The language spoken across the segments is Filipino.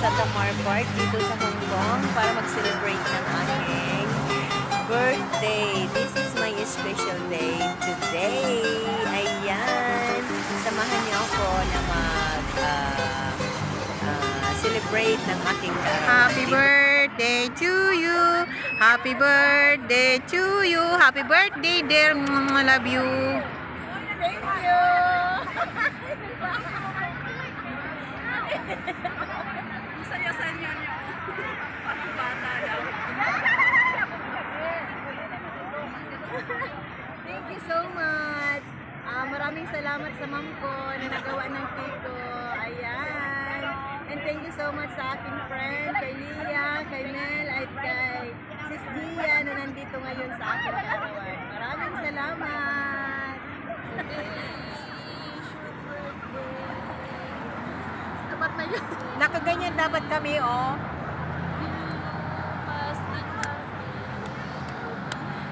sa Tamar Park dito sa Hong Kong para mag-celebrate ng aking birthday. This is my special day today. Ayan. Samahan niyo ako na celebrate ng aking Happy birthday to you. Happy birthday to you. Happy birthday, dear. I love you. Thank you. Saya-saya niyo. Bata lang. Thank you so much. Maraming salamat sa mom ko na nagawa ng cake ko. Ayan. And thank you so much sa aking friend, kay Lia, kay Mel, at kay Sis Gia na nandito ngayon sa aking karawan. Maraming salamat. Dapat na yun. Nakaganyan dapat kami, oh.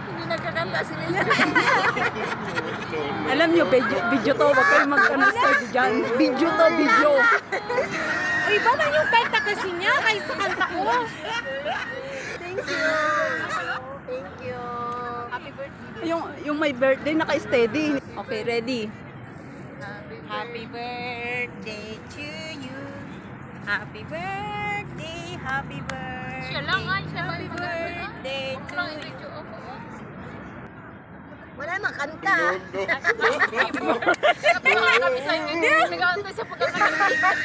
Hindi nagkakanta si Mel. Alam nyo, video to. Huwag kayo mag-understand dyan. Video to, video. Ay, iba na yung kanta kasi niya kaysa kanta ko. Thank you. Thank you. Happy birthday. Yung my birthday, naka-steady. Okay, ready? Happy birthday to you. Happy birthday, happy birthday. Siya lang ay, siya happy ba birthday to you. video ako. Wala namang kanta. Sabi ko kami sa inyo. Nag-aantay sa pagkakalimutan.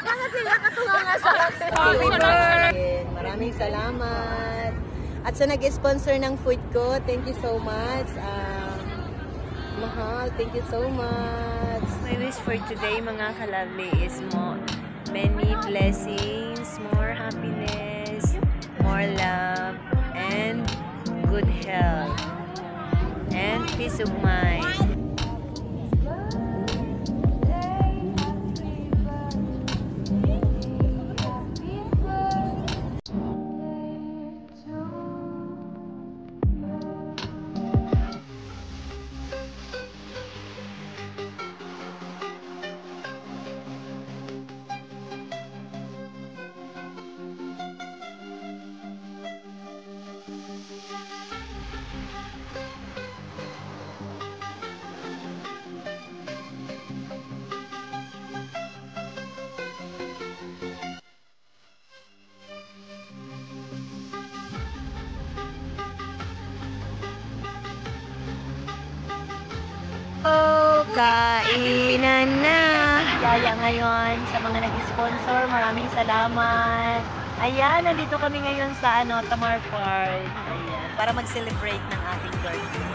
Bakit sila katunga nga sa atin? Happy birthday. Maraming salamat. At sa nag-sponsor ng food ko, thank you so much. Mahal, thank you so much. My wish for today, mga ka-lovely, is many blessings, more happiness, more love, and good health, and peace of mind. Oh, kainan na! Yaya ngayon sa mga nag-sponsor. Maraming salamat. Ayan, nandito kami ngayon sa Tamar Park. Ayan, para mag-celebrate ng ating birthday.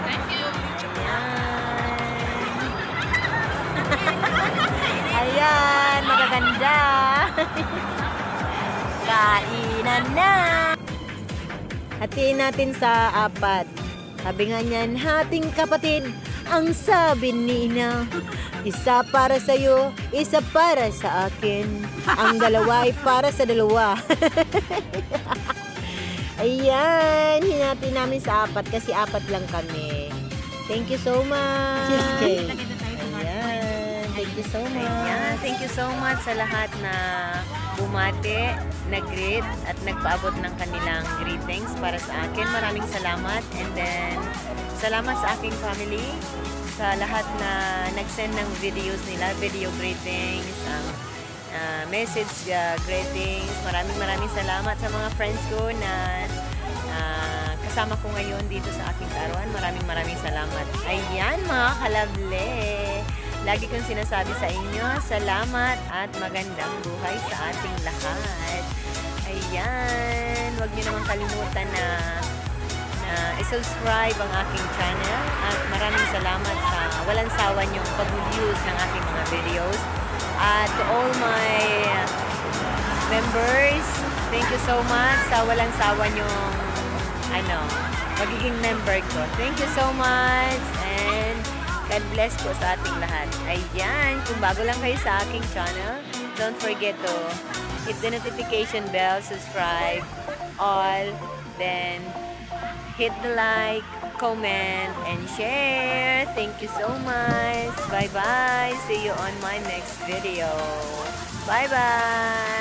Thank you. Ayan. Ayan, magaganda. Kainan na! Hatiin natin sa 4. Sabi nga niyan, hating kapatid, ang sabi ni Ina, isa para sa'yo, isa para sa akin. Ang dalawa ay para sa dalawa. Ayan, hinati namin sa 4 kasi 4 lang kami. Thank you so much. Ayan, thank you so much. Ayan, thank you so much sa lahat na bumate, nag-greet at nagpaabot ng kanilang greetings para sa akin. Maraming salamat. And then, salamat sa aking family, sa lahat na nag-send ng videos nila, video greetings, message greetings. Maraming salamat sa mga friends ko na kasama ko ngayon dito sa aking kaarawan. Maraming salamat. Ayan, mga ka-lovely. Lagi kong sinasabi sa inyo, salamat at magandang buhay sa ating lahat. Ayan, huwag niyo naman kalimutan na i-subscribe ang aking channel at maraming salamat sa walang sawa niyong pag-views ng aking mga videos. At to all my members, thank you so much sa walang sawa niyong magiging member ko. Thank you so much and God bless po sa ating lahat. Ayan, kung bago lang kayo sa aking channel, don't forget to hit the notification bell, subscribe, all, then hit the like, comment, and share. Thank you so much. Bye-bye. See you on my next video. Bye-bye.